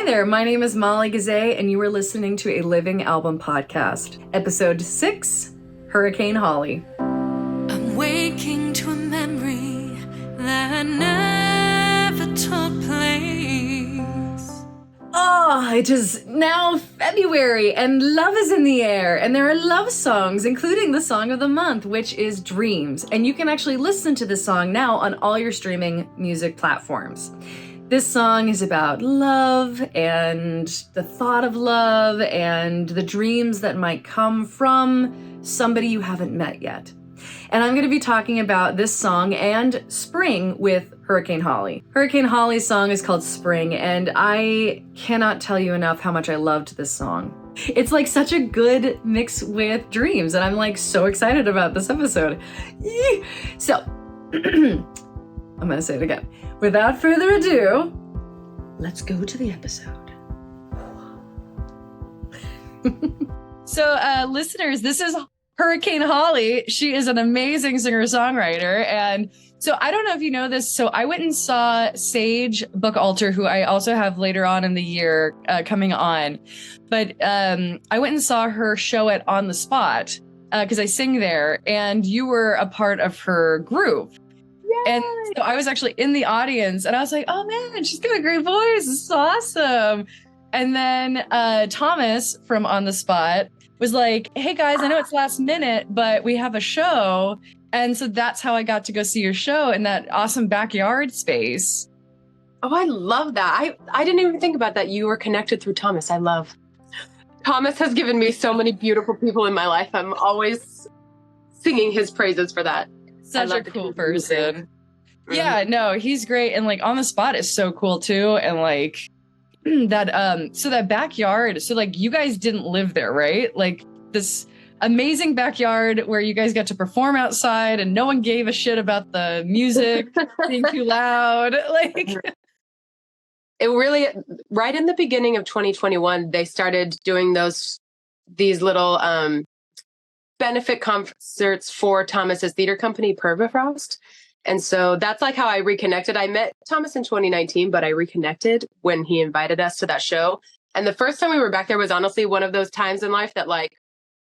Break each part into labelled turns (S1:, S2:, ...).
S1: Hi there, my name is Molly Gazay, and you are listening to a Living Album Podcast, Episode 6, Hurricane Holly.
S2: I'm waking to a memory that never took place.
S1: Oh, it is now February, and love is in the air, and there are love songs, including the song of the month, which is Dreams, and you can actually listen to this song now on all your streaming music platforms. This song is about love and the thought of love and the dreams that might come from somebody you haven't met yet. And I'm going to be talking about this song and spring with Hurricane Holly. Hurricane Holly's song is called Spring, and I cannot tell you enough how much I loved this song. It's like such a good mix with Dreams, and I'm like so excited about this episode. So, I'm going to say it again. Without further ado, let's go to the episode. So, listeners, this is Hurricane Holly. She is an amazing singer-songwriter. And so I don't know if you know this. So I went and saw Sage Bookalter, who I also have later on in the year coming on. But I went and saw her show at On the Spot because I sing there. And you were a part of her group. Yay! And so I was actually in the audience and I was like, oh man, she's got a great voice. This is awesome. And then Thomas from On the Spot was like, hey guys, I know it's last minute, but we have a show. And so that's how I got to go see your show in that awesome backyard space.
S3: Oh, I love that. I didn't even think about that. You were connected through Thomas. Thomas has given me so many beautiful people in my life. I'm always singing his praises for that.
S1: Such a cool person. Yeah, no, he's great. And like On the Spot is so cool too. And like that, so that backyard, so like you guys didn't live there, right? Like this amazing backyard where you guys got to perform outside and no one gave a shit about the music being too loud. Like
S3: it really, right in the beginning of 2021, they started doing these little benefit concerts for Thomas's theater company, Permafrost. And so that's like how I reconnected. I met Thomas in 2019, but I reconnected when he invited us to that show. And the first time we were back there was honestly one of those times in life that like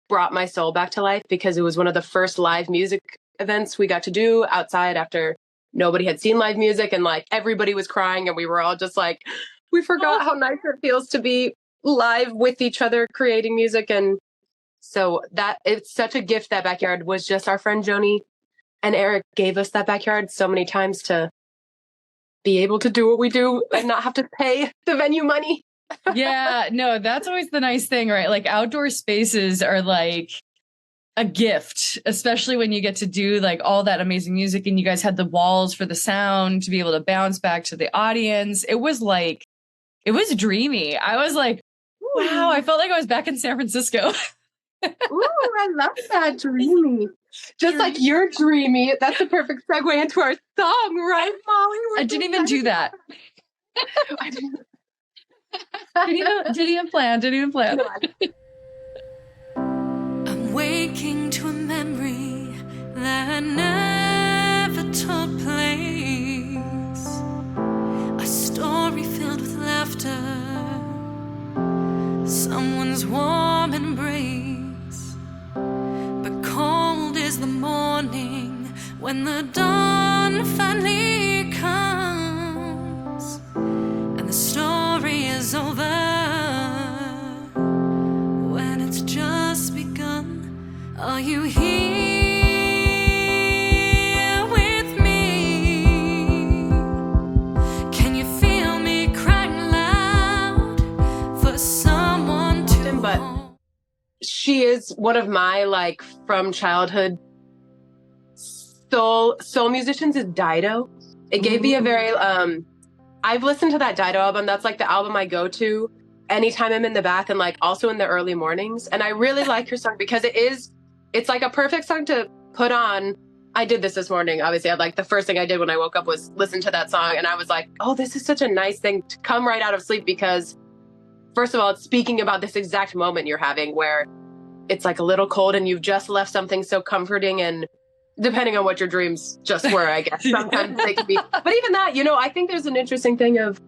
S3: brought my soul back to life, because it was one of the first live music events we got to do outside after nobody had seen live music, and like everybody was crying and we were all just like, we forgot how nice it feels to be live with each other creating music. And so that it's such a gift. That backyard was just our friend Joni and Eric gave us that backyard so many times to be able to do what we do and not have to pay the venue money.
S1: Yeah, no, that's always the nice thing, right? Like outdoor spaces are like a gift, especially when you get to do like all that amazing music and you guys had the walls for the sound to be able to bounce back to the audience. It was dreamy. I was like, wow, I felt like I was back in San Francisco.
S3: Ooh, I love that, dreamy. Just like you're dreamy. That's a perfect segue into our song, right, Molly?
S1: I didn't even do that. Didn't even plan.
S2: I'm waking to a memory that never took place. A story filled with laughter, someone's warm embrace. But cold is the morning when the dawn finally comes and the story is over. When it's just begun, are you here with me? Can you feel me crying loud for someone to
S3: But she is one of my like from childhood soul musicians is Dido. It gave me a very I've listened to that Dido album. That's like the album I go to anytime I'm in the bath and like also in the early mornings. And I really like her song because it's like a perfect song to put on. I did this morning. Obviously, the first thing I did when I woke up was listen to that song. And I was like, oh, this is such a nice thing to come right out of sleep, because first of all, it's speaking about this exact moment you're having where it's like a little cold and you've just left something so comforting, and depending on what your dreams just were, I guess sometimes they can be. But even that, I think there's an interesting thing of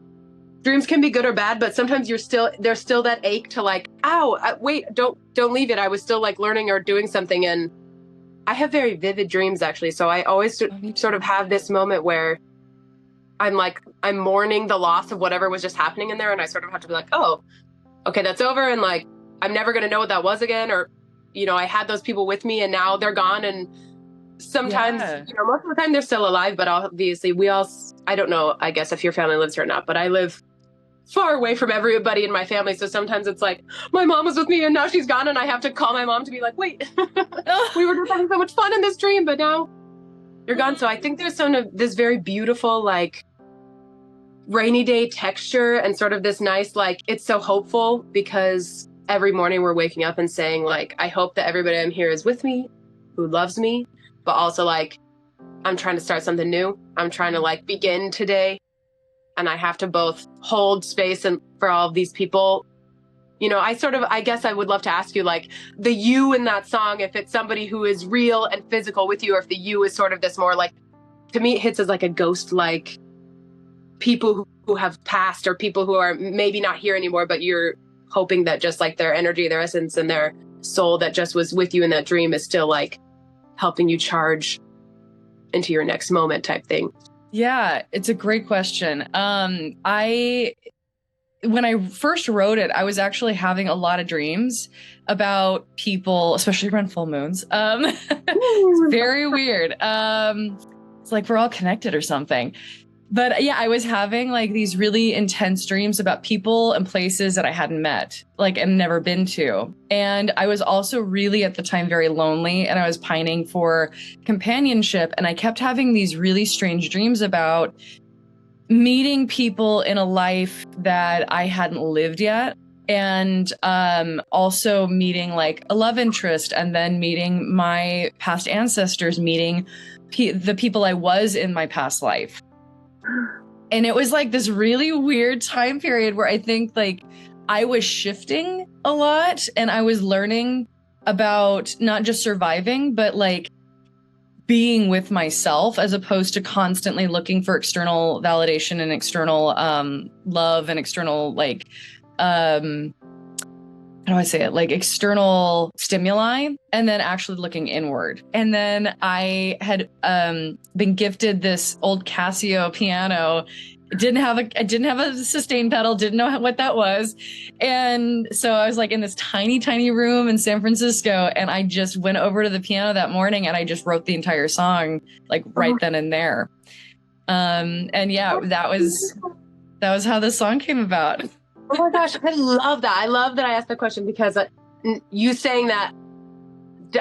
S3: dreams can be good or bad, but sometimes there's still that ache to like, ow, wait, don't leave it. I was still like learning or doing something. And I have very vivid dreams actually. So I always sort of have this moment where I'm mourning the loss of whatever was just happening in there. And I sort of have to be like, oh, okay, that's over. And like, I'm never going to know what that was again. Or, I had those people with me and now they're gone. And sometimes, most of the time they're still alive, but obviously I don't know, I guess if your family lives here or not, but I live far away from everybody in my family. So sometimes it's like, my mom was with me and now she's gone. And I have to call my mom to be like, wait, we were just having so much fun in this dream, but now you're gone. So I think there's this very beautiful, like rainy day texture and sort of this nice, like, it's so hopeful because every morning we're waking up and saying like, I hope that everybody I'm here is with me, who loves me, but also like, I'm trying to start something new. I'm trying to like begin today. And I have to both hold space and for all of these people, I guess I would love to ask you like the you in that song, if it's somebody who is real and physical with you, or if the you is sort of this more like, to me, it hits as like a ghost, like people who have passed or people who are maybe not here anymore, but you're hoping that just like their energy, their essence and their soul that just was with you in that dream is still like helping you charge into your next moment type thing.
S1: Yeah, it's a great question. When I first wrote it, I was actually having a lot of dreams about people, especially around full moons. It's very weird. It's like we're all connected or something. But yeah, I was having like these really intense dreams about people and places that I hadn't met, like, and never been to. And I was also really at the time very lonely and I was pining for companionship. And I kept having these really strange dreams about meeting people in a life that I hadn't lived yet. And also meeting like a love interest and then meeting my past ancestors, meeting the people I was in my past life. And it was like this really weird time period where I think like I was shifting a lot and I was learning about not just surviving, but like being with myself as opposed to constantly looking for external validation and external love and external like how do I say it? Like external stimuli, and then actually looking inward. And then I had been gifted this old Casio piano. I didn't have a sustain pedal, didn't know what that was. And so I was like in this tiny, tiny room in San Francisco. And I just went over to the piano that morning and I just wrote the entire song like right then and there. And yeah, that was how the song came about.
S3: Oh my gosh, I love that. I love that I asked the question because you saying that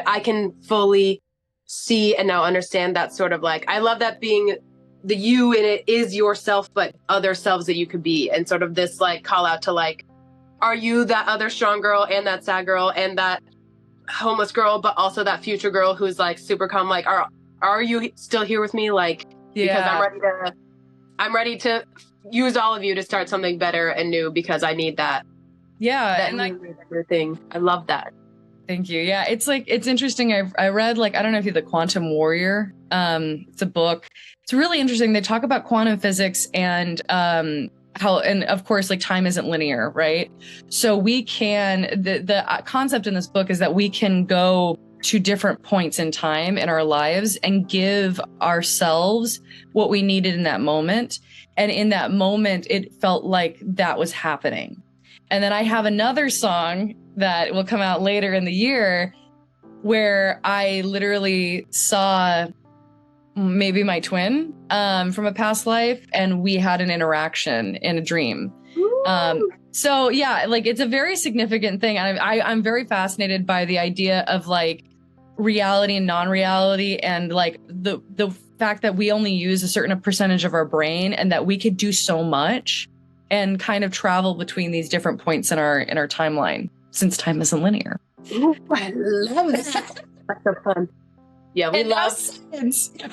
S3: I can fully see and now understand that sort of like, I love that being the you in it is yourself, but other selves that you could be. And sort of this like call out to like, are you that other strong girl and that sad girl and that homeless girl, but also that future girl who's like super calm? Like, are you still here with me? Like,
S1: yeah.
S3: Because I'm ready to use all of you to start something better and new because I need that.
S1: Yeah.
S3: That new thing. I love that.
S1: Thank you. Yeah. It's like, it's interesting. I read like, I don't know if you're the Quantum Warrior. It's a book. It's really interesting. They talk about quantum physics and how, and of course, like time isn't linear, right? So we can, the concept in this book is that we can go to different points in time in our lives and give ourselves what we needed in that moment. And in that moment, it felt like that was happening. And then I have another song that will come out later in the year where I literally saw maybe my twin from a past life, and we had an interaction in a dream. So yeah, like it's a very significant thing. And I'm very fascinated by the idea of like reality and non-reality, and like the fact that we only use a certain percentage of our brain, and that we could do so much and kind of travel between these different points in our timeline, since time isn't linear.
S3: Ooh, I love this. That's so fun. Yeah, we love science. I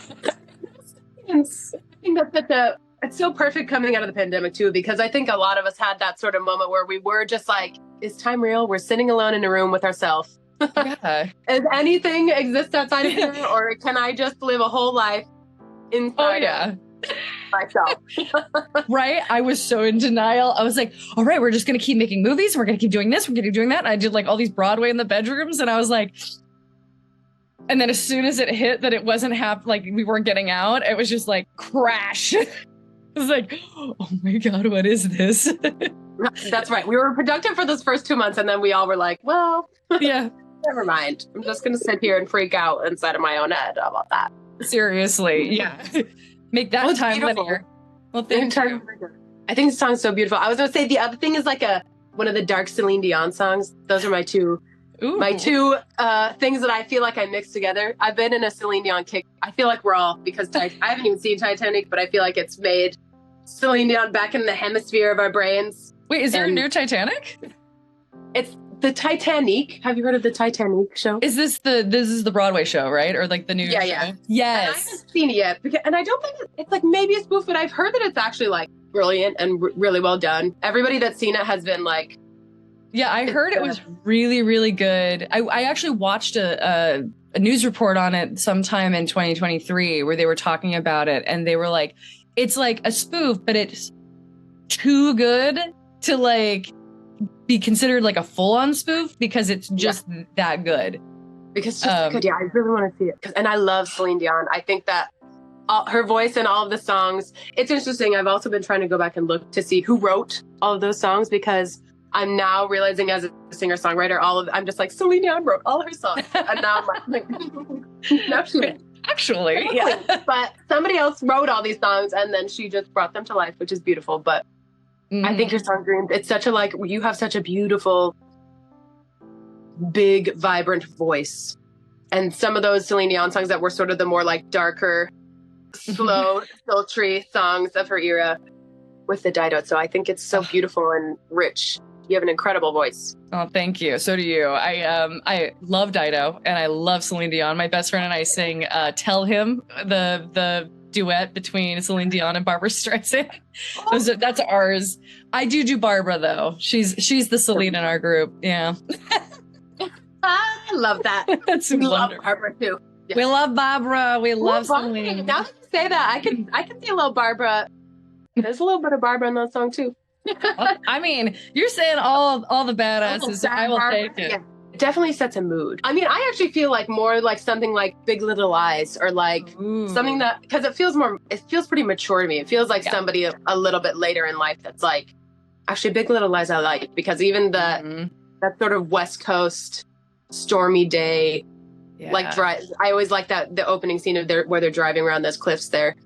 S3: think that's it's so perfect coming out of the pandemic too, because I think a lot of us had that sort of moment where we were just like, is time real? We're sitting alone in a room with ourselves.
S1: Yeah.
S3: Does anything exist outside of here, or can I just live a whole life inside?
S1: Oh yeah.
S3: myself.
S1: Right? I was so in denial. I was like, all right, we're just going to keep making movies. We're going to keep doing this. We're going to keep doing that. And I did like all these Broadway in the bedrooms. And I was like, and then as soon as it hit that it wasn't like we weren't getting out, it was just like crash. It was like, oh my God, what is this?
S3: That's right. We were productive for those first 2 months. And then we all were like, well,
S1: yeah,
S3: never mind. I'm just going to sit here and freak out inside of my own head. How about that?
S1: seriously. Yeah. Make that time linear. Well, thank you.
S3: I think the song's so beautiful. I was going to say the other thing is like one of the dark Celine Dion songs. Those are my two things that I feel like I mix together. I've been in a Celine Dion kick. I feel like we're all, because I haven't even seen Titanic, but I feel like it's made Celine Dion back in the hemisphere of our brains.
S1: Wait, is there a new Titanic?
S3: It's the Titanic. Have you heard of the Titanic show?
S1: Is this the Broadway show, right? Or like the new show?
S3: Yeah.
S1: Yes.
S3: And I haven't seen it yet. And I don't think it's like maybe a spoof, but I've heard that it's actually like brilliant and really well done. Everybody that's seen it has been like,
S1: yeah, I heard it was really, really good. I actually watched a news report on it sometime in 2023 where they were talking about it, and they were like, it's like a spoof, but it's too good to like be considered like a full-on spoof because it's just that good.
S3: Because it's just good. Yeah, I really want to see it. And I love Celine Dion. I think that her voice and all of the songs, it's interesting. I've also been trying to go back and look to see who wrote all of those songs, because I'm now realizing as a singer-songwriter, I'm just like, Celine Dion wrote all her songs. And now I'm like, no, she didn't.
S1: Actually, yeah.
S3: But somebody else wrote all these songs and then she just brought them to life, which is beautiful. But I think your song Dreams, it's such a like, you have such a beautiful, big, vibrant voice. And some of those Celine Dion songs that were sort of the more like darker, slow, sultry songs of her era with the Dido. So I think it's so beautiful and rich. You have an incredible voice.
S1: Oh, thank you. So do you. I love Dido and I love Celine Dion. My best friend and I sing "Tell Him," the duet between Celine Dion and Barbara Streisand. That's ours. I do Barbara though. She's the Celine in our group. Yeah.
S3: I love that.
S1: That's
S3: we
S1: wonderful.
S3: love Barbara too. Yeah.
S1: We love Barbara. We love Celine.
S3: Now that you say that, I can see a little Barbara. There's a little bit of Barbara in that song too.
S1: Well, I mean, you're saying all the badasses. So I will take it.
S3: Yeah. It definitely sets a mood. I mean, I actually feel like more like something like Big Little Lies, or like something that, because it feels pretty mature to me. It feels like somebody a little bit later in life that's like, actually Big Little Lies I like, because even that sort of West Coast stormy day, like drive. I always like the opening scene of where they're driving around those cliffs there.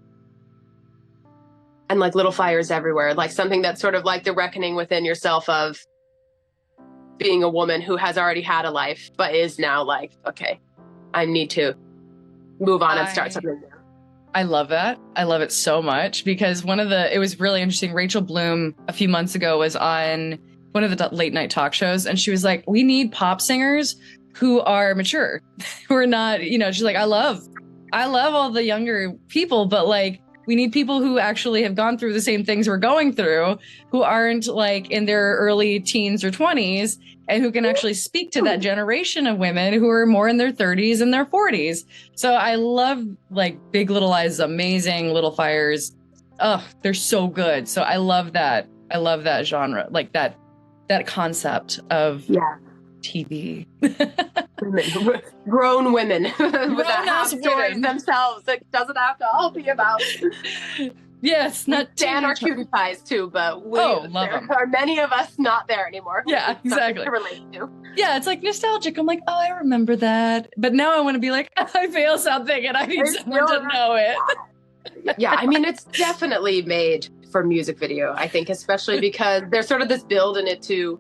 S3: And like little fires everywhere, like something that's sort of like the reckoning within yourself of being a woman who has already had a life, but is now like, okay, I need to move on and start something new.
S1: I love that. I love it so much, because it was really interesting. Rachel Bloom a few months ago was on one of the late night talk shows, and she was like, we need pop singers who are mature, who are not, she's like, I love all the younger people, but like, we need people who actually have gone through the same things we're going through, who aren't like in their early teens or 20s, and who can actually speak to that generation of women who are more in their 30s and their 40s. So I love like Big Little Lies, amazing, Little Fires. Oh, they're so good. So I love that. I love that genre, like that concept of TV.
S3: Grown women that have stories themselves. It doesn't have to all be about.
S1: Yes, not
S3: Dan or cutie pies too, but
S1: love
S3: there
S1: them.
S3: are many of us not there anymore.
S1: Yeah, exactly.
S3: To relate to.
S1: Yeah, it's like nostalgic. I'm like, oh, I remember that. But now I want to be like, I feel something and I need someone to know it.
S3: Yeah, I mean, it's definitely made for music video, I think, especially because there's sort of this build in it too.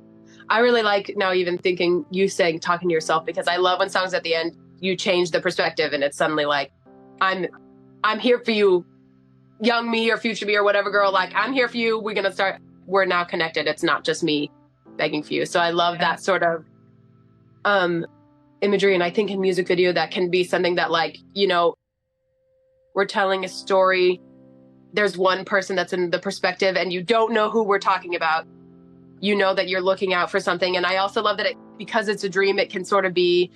S3: I really like now even thinking you saying talking to yourself, because I love when songs at the end you change the perspective and it's suddenly like, I'm here for you, young me or future me or whatever, girl, like I'm here for you. We're now connected. It's not just me begging for you. So I love that sort of imagery. And I think in music video that can be something that like, we're telling a story. There's one person that's in the perspective and you don't know who we're talking about. You know that you're looking out for something. And I also love that because it's a dream, it can sort of be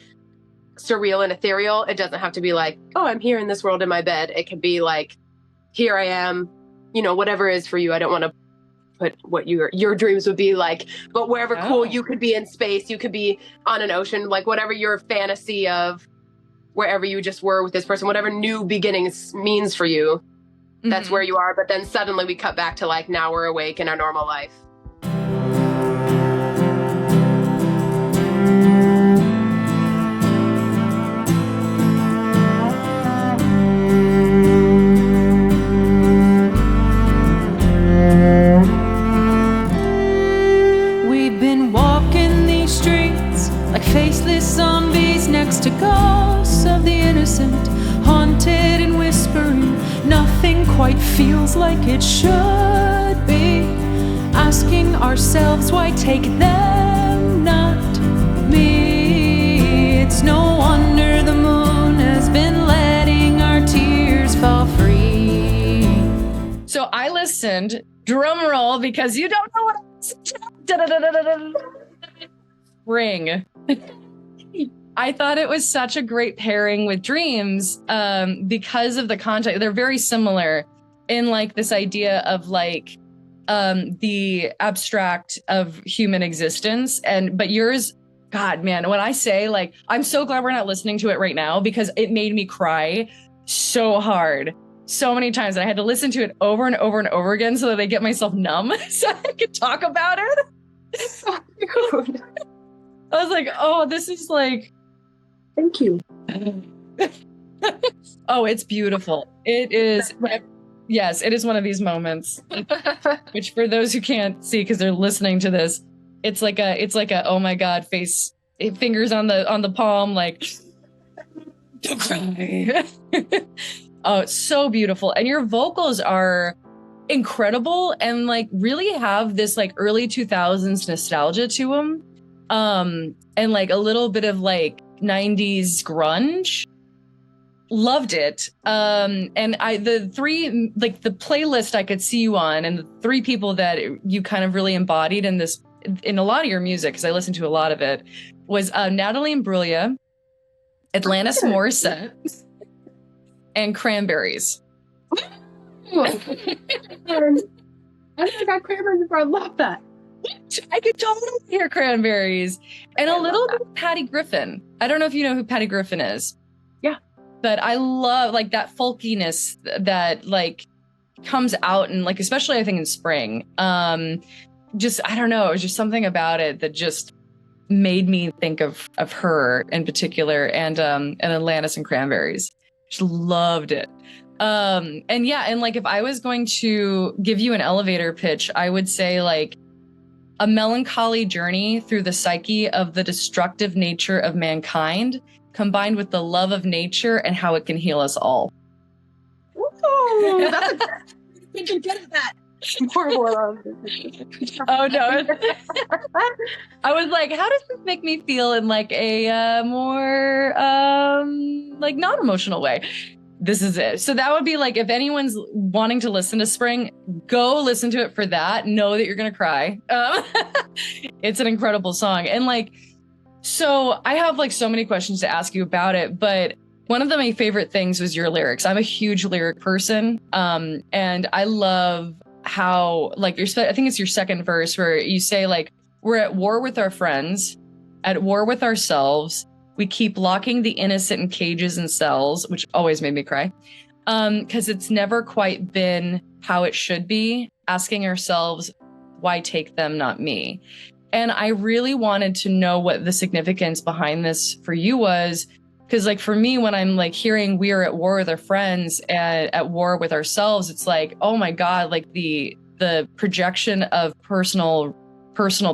S3: surreal and ethereal. It doesn't have to be like, oh, I'm here in this world in my bed. It can be like, here I am whatever is for you. I don't want to put what your dreams would be like, but wherever cool you could be in space, you could be on an ocean, like whatever your fantasy of wherever you just were with this person, whatever new beginnings means for you, that's where you are. But then suddenly we cut back to like, now we're awake in our normal life.
S2: Faceless zombies next to ghosts of the innocent, haunted and whispering, nothing quite feels like it should be. Asking ourselves why take them, not me. It's no wonder the moon has been letting our tears fall free.
S1: So I listened, drum roll, because you don't know what I listened to. Ring. I thought it was such a great pairing with Dreams because of the context. They're very similar in like this idea of like the abstract of human existence. But yours, God, man, when I say like, I'm so glad we're not listening to it right now because it made me cry so hard, so many times. And I had to listen to it over and over and over again so that I get myself numb so I could talk about it.
S3: Oh, dude.
S1: I was like, oh, this is like...
S3: Thank you.
S1: Oh, it's beautiful. It is. Yes, it is one of these moments, which for those who can't see because they're listening to this, it's like a oh my God, fingers on the palm, like, don't cry. Oh, it's so beautiful. And your vocals are incredible and like really have this like early 2000s nostalgia to them. And like a little bit of like 90s grunge. Loved it. And the playlist I could see you on and the three people that you kind of really embodied in a lot of your music, because I listened to a lot of it, was Natalie Imbruglia, Atlantis Morissette, and Cranberries.
S3: I never got Cranberries before. I love that.
S1: I could totally hear Cranberries and a little bit of Patty Griffin. I don't know if you know who Patty Griffin is.
S3: Yeah.
S1: But I love like that folkiness that like comes out and like, especially I think in spring. Just, I don't know. It was just something about it that just made me think of her in particular and Atlantis and Cranberries. Just loved it. And yeah, and like if I was going to give you an elevator pitch, I would say like a melancholy journey through the psyche of the destructive nature of mankind, combined with the love of nature and how it can heal us all.
S3: Ooh, that's you can get that. Horrible.
S1: Oh no. I was like, how does this make me feel in like a more like non-emotional way? This is it. So that would be like, if anyone's wanting to listen to Spring, go listen to it for that. Know that you're going to cry. It's an incredible song. And like, so I have like so many questions to ask you about it, but one of my favorite things was your lyrics. I'm a huge lyric person. And I love how like I think it's your second verse where you say like, we're at war with our friends, at war with ourselves. We keep locking the innocent in cages and cells, which always made me cry, because it's never quite been how it should be, asking ourselves, why take them, not me? And I really wanted to know what the significance behind this for you was, because like for me, when I'm like hearing we are at war with our friends and at war with ourselves, it's like, oh my God, like the projection of personal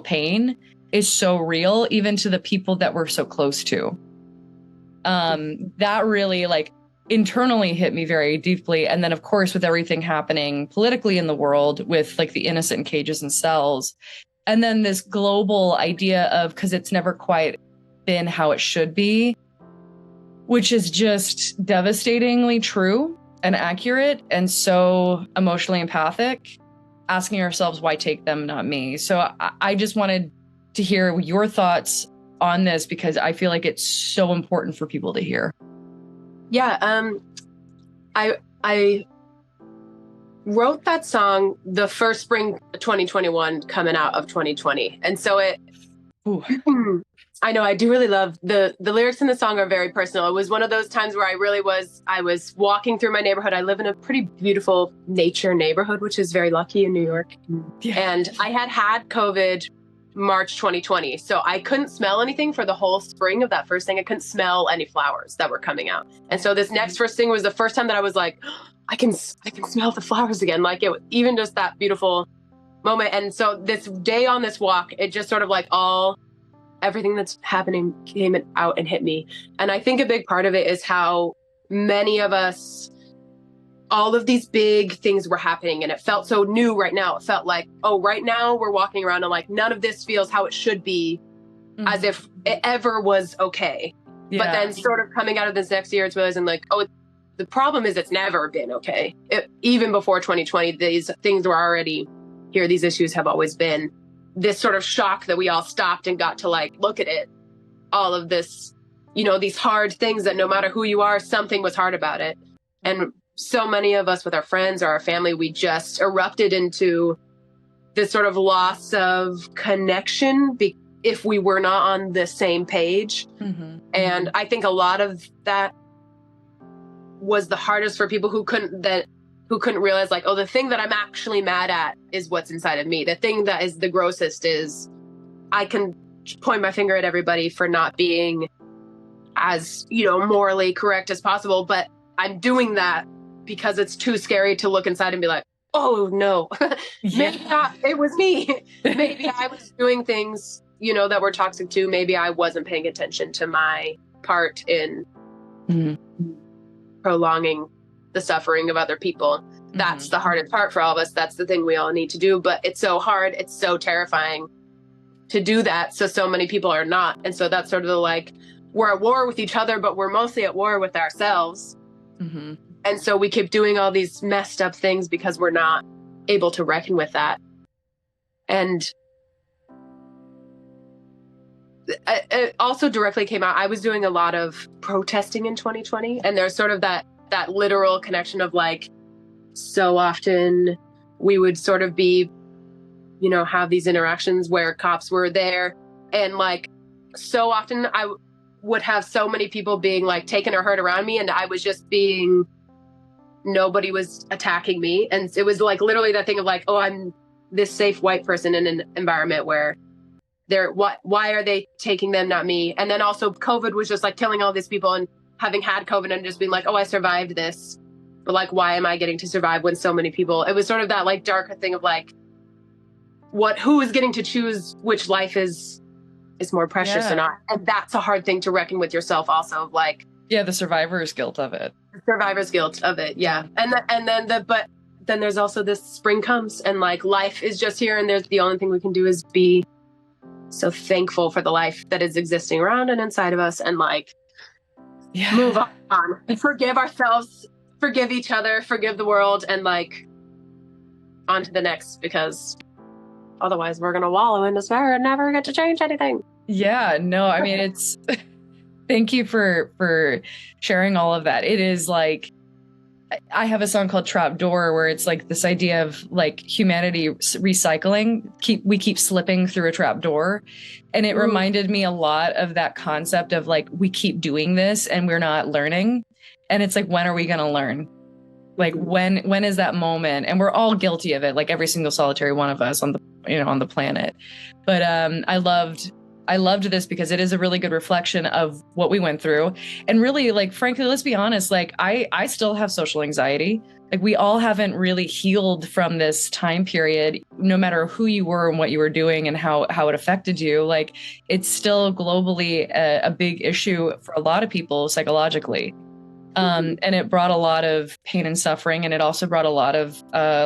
S1: pain is so real, even to the people that we're so close to. That really like internally hit me very deeply. And then of course, with everything happening politically in the world with like the innocent in cages and cells, and then this global idea of, cause it's never quite been how it should be, which is just devastatingly true and accurate and so emotionally empathic, asking ourselves, why take them, not me? So I just wanted to hear your thoughts on this because I feel like it's so important for people to hear.
S3: Yeah. I wrote that song the first spring 2021 coming out of 2020. And so I know I do really love the lyrics in the song are very personal. It was one of those times where I was walking through my neighborhood. I live in a pretty beautiful nature neighborhood, which is very lucky in New York. Yeah. And I had COVID March 2020. So I couldn't smell anything for the whole spring of that first thing. I couldn't smell any flowers that were coming out. And so this next first thing was the first time that I was like, I can smell the flowers again. Like it, even just that beautiful moment. And so this day on this walk, it just sort of like everything that's happening came out and hit me. And I think a big part of it is how many of us, all of these big things were happening and it felt so new right now. It felt like, oh, right now we're walking around and like, none of this feels how it should be, as if it ever was okay. Yeah. But then sort of coming out of this next year, it's realizing like, oh, the problem is it's never been okay. Even before 2020, these things were already here. These issues have always been. This sort of shock that we all stopped and got to like, look at it. All of this, these hard things that no matter who you are, something was hard about it. And so many of us with our friends or our family, we just erupted into this sort of loss of connection if we were not on the same page. Mm-hmm. And I think a lot of that was the hardest for people who couldn't realize like, oh, the thing that I'm actually mad at is what's inside of me. The thing that is the grossest is I can point my finger at everybody for not being as, morally correct as possible. But I'm doing that because it's too scary to look inside and be like, oh no, maybe not. It was me. Maybe I was doing things, that were toxic too. Maybe I wasn't paying attention to my part in prolonging the suffering of other people. That's the hardest part for all of us. That's the thing we all need to do. But it's so hard. It's so terrifying to do that. So many people are not. And so that's sort of like, we're at war with each other, but we're mostly at war with ourselves. Mm-hmm. And so we keep doing all these messed up things because we're not able to reckon with that. And it also directly came out. I was doing a lot of protesting in 2020. And there's sort of that literal connection of like, so often we would sort of be, have these interactions where cops were there. And like, so often I would have so many people being like taken or hurt around me. And I was just nobody was attacking me. And it was like literally that thing of like, oh, I'm this safe white person in an environment where why are they taking them, not me? And then also COVID was just like killing all these people and having had COVID and just being like, oh, I survived this. But like, why am I getting to survive when so many people, it was sort of that like darker thing of like, who is getting to choose which life is more precious or not? And that's a hard thing to reckon with yourself also of like.
S1: Yeah, the survivor's guilt of it.
S3: Survivor's guilt of it, yeah. But then there's also this spring comes and like life is just here and the only thing we can do is be so thankful for the life that is existing around and inside of us and like move on and forgive ourselves, forgive each other, forgive the world and like on to the next because otherwise we're going to wallow in despair and never get to change anything.
S1: Yeah, no, I mean, it's, thank you for sharing all of that. It is like, I have a song called Trap Door where it's like this idea of like humanity recycling. We keep slipping through a trap door. And it reminded me a lot of that concept of like, we keep doing this and we're not learning. And it's like, when are we going to learn? Like when is that moment? And we're all guilty of it. Like every single solitary one of us on the planet. But I loved this because it is a really good reflection of what we went through. And really, like, frankly, let's be honest, like I still have social anxiety. Like we all haven't really healed from this time period, no matter who you were and what you were doing and how it affected you. Like it's still globally a big issue for a lot of people psychologically. And it brought a lot of pain and suffering. And it also brought a lot of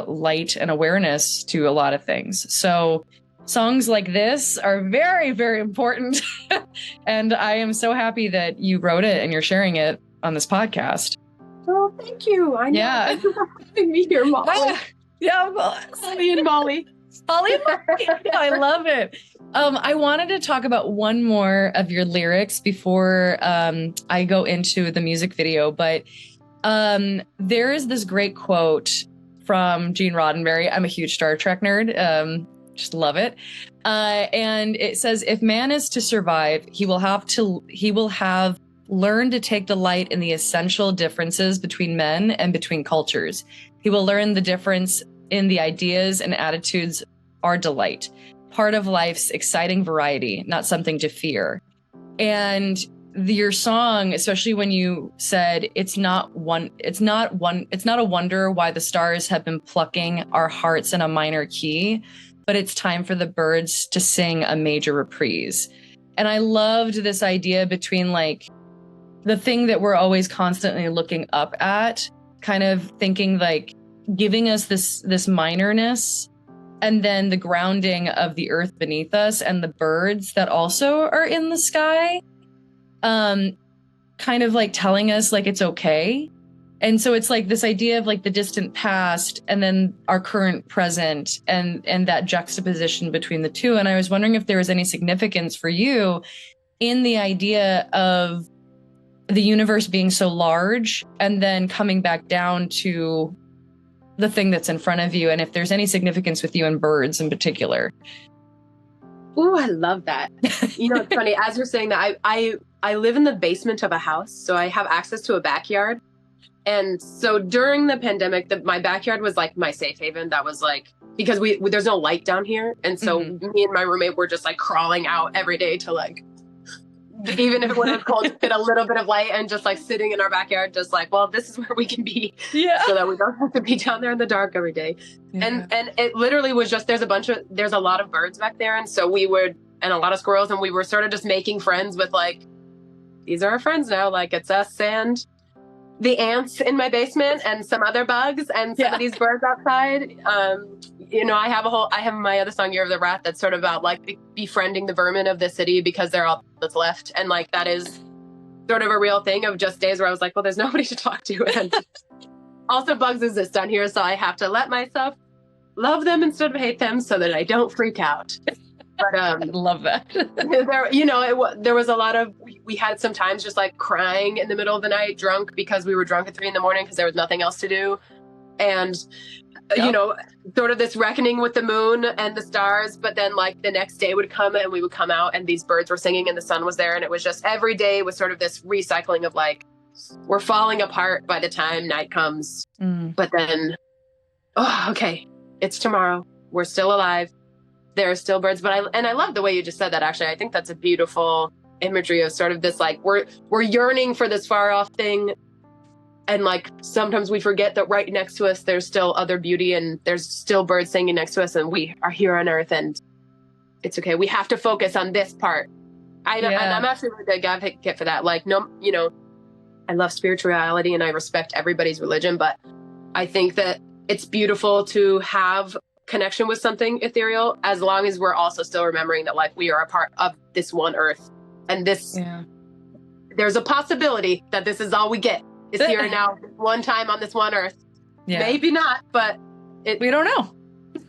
S1: light and awareness to a lot of things. So songs like this are very, very important. And I am so happy that you wrote it and you're sharing it on this podcast.
S3: Oh, thank you. I know.
S1: Yeah.
S3: Thank you for having me here, Molly.
S1: Yeah.
S3: Molly and Molly.
S1: Molly and Molly. I love it. I wanted to talk about one more of your lyrics before I go into the music video, but there is this great quote from Gene Roddenberry. I'm a huge Star Trek nerd. Just love it. And it says, if man is to survive, he will have learned to take delight in the essential differences between men and between cultures. He will learn the difference in the ideas and attitudes are delight, part of life's exciting variety, not something to fear. And your song, especially when you said it's not a wonder why the stars have been plucking our hearts in a minor key, but it's time for the birds to sing a major reprise. And I loved this idea between like the thing that we're always constantly looking up at, kind of thinking like giving us this minorness, and then the grounding of the earth beneath us and the birds that also are in the sky, kind of like telling us like it's okay. And so it's like this idea of like the distant past and then our current present and that juxtaposition between the two. And I was wondering if there was any significance for you in the idea of the universe being so large and then coming back down to the thing that's in front of you, and if there's any significance with you and birds in particular.
S3: Ooh, I love that. You know, it's funny, as you're saying that, I live in the basement of a house, so I have access to a backyard. And so during the pandemic, my backyard was like my safe haven. That was like, because there's no light down here. And so me and my roommate were just like crawling out every day to like, even if it was cold, to get a little bit of light, and just like sitting in our backyard, just like, well, this is where we can be, so that we don't have to be down there in the dark every day. Yeah. And it literally was just, there's a lot of birds back there. And so and a lot of squirrels, and we were sort of just making friends with like, these are our friends now. Like it's us and the ants in my basement and some other bugs and some of these birds outside. You know, I have my other song, Year of the Rat, that's sort of about like befriending the vermin of the city because they're all that's left. And like, that is sort of a real thing of just days where I was like, well, there's nobody to talk to. And also bugs exist down here. So I have to let myself love them instead of hate them so that I don't freak out. But
S1: I love that.
S3: There was a lot of, we had some times just like crying in the middle of the night, drunk because we were drunk at 3 a.m. because there was nothing else to do. And, you know, sort of this reckoning with the moon and the stars. But then like the next day would come and we would come out and these birds were singing and the sun was there. And it was just every day was sort of this recycling of like, we're falling apart by the time night comes. But then, okay, it's tomorrow. We're still alive. There are still birds. But I love the way you just said that, actually. I think that's a beautiful imagery of sort of this, like, we're yearning for this far off thing. And like, sometimes we forget that right next to us, there's still other beauty and there's still birds singing next to us and we are here on Earth and it's okay. We have to focus on this part. And I'm actually a big advocate for that. Like, no, you know, I love spirituality and I respect everybody's religion, but I think that it's beautiful to have connection with something ethereal as long as we're also still remembering that like we are a part of this one Earth and this, there's a possibility that this is all we get. Is here and now, one time on this one Earth. Yeah. Maybe not, but
S1: we don't know.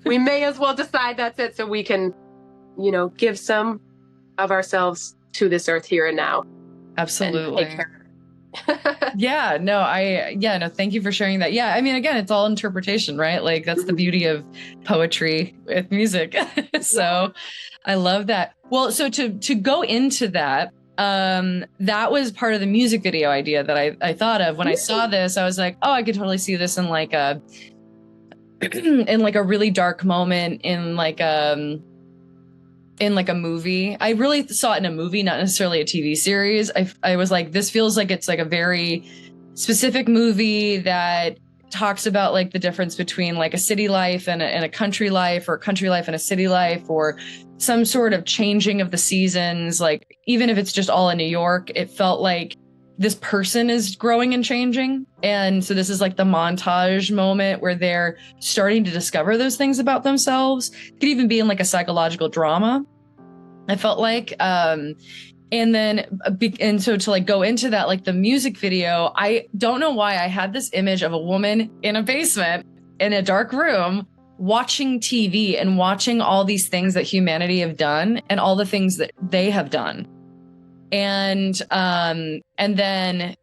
S3: We may as well decide that's it so we can, you know, give some of ourselves to this Earth here and now.
S1: Absolutely.
S3: And take care.
S1: Thank you for sharing that. Yeah, I mean, again, it's all interpretation, right? Like that's the beauty of poetry with music. So I love that. Well, so to go into that, that was part of the music video idea that I thought of when I saw this. I was like, oh, I could totally see this in like a really dark moment in like a movie. I really saw it in a movie, not necessarily a TV series. I was like, this feels like it's like a very specific movie that talks about like the difference between like a city life and a country life, or country life and a city life, or some sort of changing of the seasons. Like, even if it's just all in New York, it felt like this person is growing and changing. And so this is like the montage moment where they're starting to discover those things about themselves. It could even be in like a psychological drama, I felt like. And so to like go into that, like the music video, I don't know why I had this image of a woman in a basement in a dark room watching TV and watching all these things that humanity have done and all the things that they have done. And then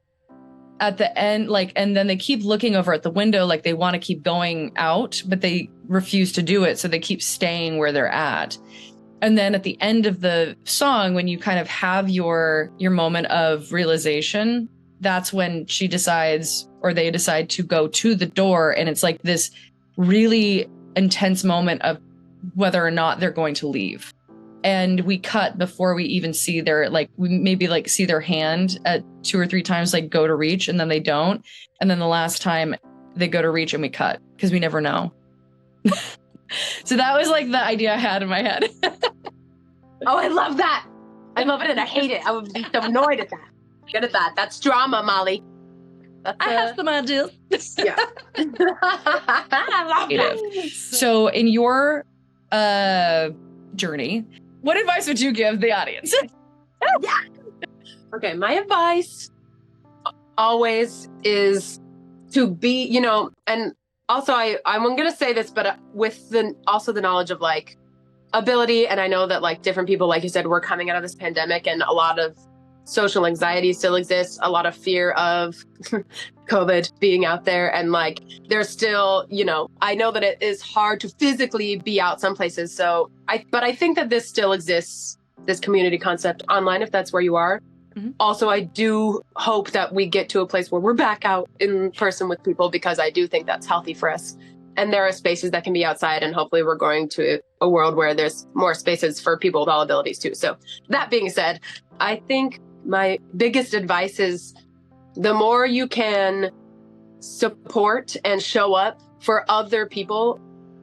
S1: at the end, like, and then they keep looking over at the window, like they want to keep going out, but they refuse to do it. So they keep staying where they're at. And then at the end of the song, when you kind of have your moment of realization, that's when she decides, or they decide to go to the door. And it's like this really intense moment of whether or not they're going to leave. And we cut before we even see their, like, we maybe like see their hand at 2 or 3 times, like go to reach, and then they don't. And then the last time they go to reach and we cut because we never know. So that was like the idea I had in my head.
S3: Oh, I love that. I love it and I hate it. I would be so annoyed at that. Good at that. That's drama, Molly. That's,
S1: I have some ideas.
S3: Yeah. I love that.
S1: So in your journey, what advice would you give the audience?
S3: Yeah. Okay, my advice always is to be, you know, and also I'm going to say this, but with also the knowledge of like ability. And I know that like different people, like you said, we're coming out of this pandemic and a lot of social anxiety still exists, a lot of fear of COVID being out there. And like, there's still, you know, I know that it is hard to physically be out some places. So but I think that this still exists, this community concept online, if that's where you are. Mm-hmm. Also, I do hope that we get to a place where we're back out in person with people, because I do think that's healthy for us. And there are spaces that can be outside, and hopefully we're going to a world where there's more spaces for people with all abilities too. So that being said, I think my biggest advice is the more you can support and show up for other people,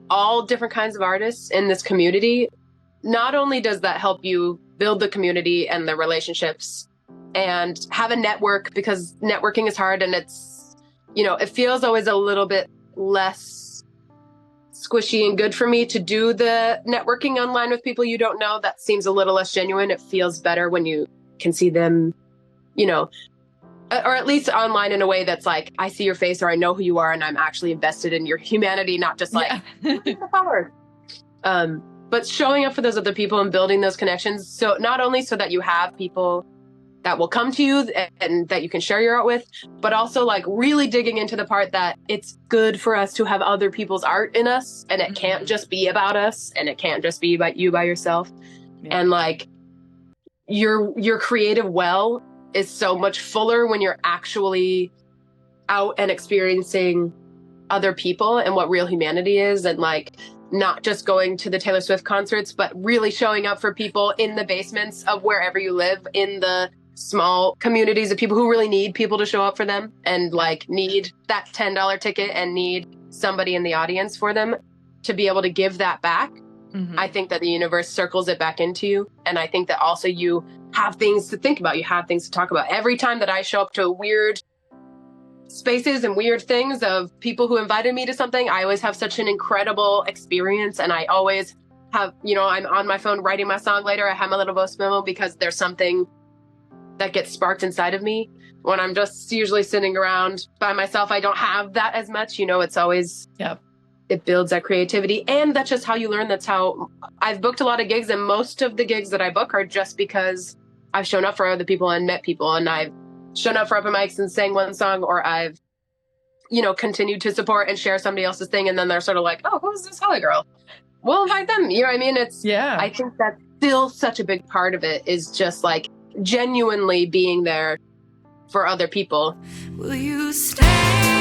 S3: all different kinds of artists in this community, not only does that help you build the community and the relationships and have a network, because networking is hard and it's, you know, it feels always a little bit less squishy and good for me to do the networking online with people you don't know. That seems a little less genuine. It feels better when you can see them, you know, or at least online in a way that's like, I see your face or I know who you are and I'm actually invested in your humanity, not just like the power. But showing up for those other people and building those connections. So not only so that you have people that will come to you and that you can share your art with, but also like really digging into the part that it's good for us to have other people's art in us, and it can't just be about us, and it can't just be about you by yourself. Yeah. And like your creative well is so much fuller when you're actually out and experiencing other people and what real humanity is, and like not just going to the Taylor Swift concerts, but really showing up for people in the basements of wherever you live, in the small communities of people who really need people to show up for them and like need that $10 ticket and need somebody in the audience for them to be able to give that back. Mm-hmm. I think that the universe circles it back into you. And I think that also you have things to think about. You have things to talk about. Every time that I show up to weird spaces and weird things of people who invited me to something, I always have such an incredible experience. And I always have, you know, I'm on my phone writing my song later. I have my little voice memo because there's something that gets sparked inside of me. When I'm just usually sitting around by myself, I don't have that as much. You know, it's always, it builds that creativity. And that's just how you learn. That's how I've booked a lot of gigs. And most of the gigs that I book are just because I've shown up for other people and met people. And I've shown up for open mics and sang one song, or I've, you know, continued to support and share somebody else's thing. And then they're sort of like, oh, who's this Holly girl? We'll invite them. You know what I mean? It's, I think that's still such a big part of it, is just like genuinely being there for other people.
S2: Will you stay?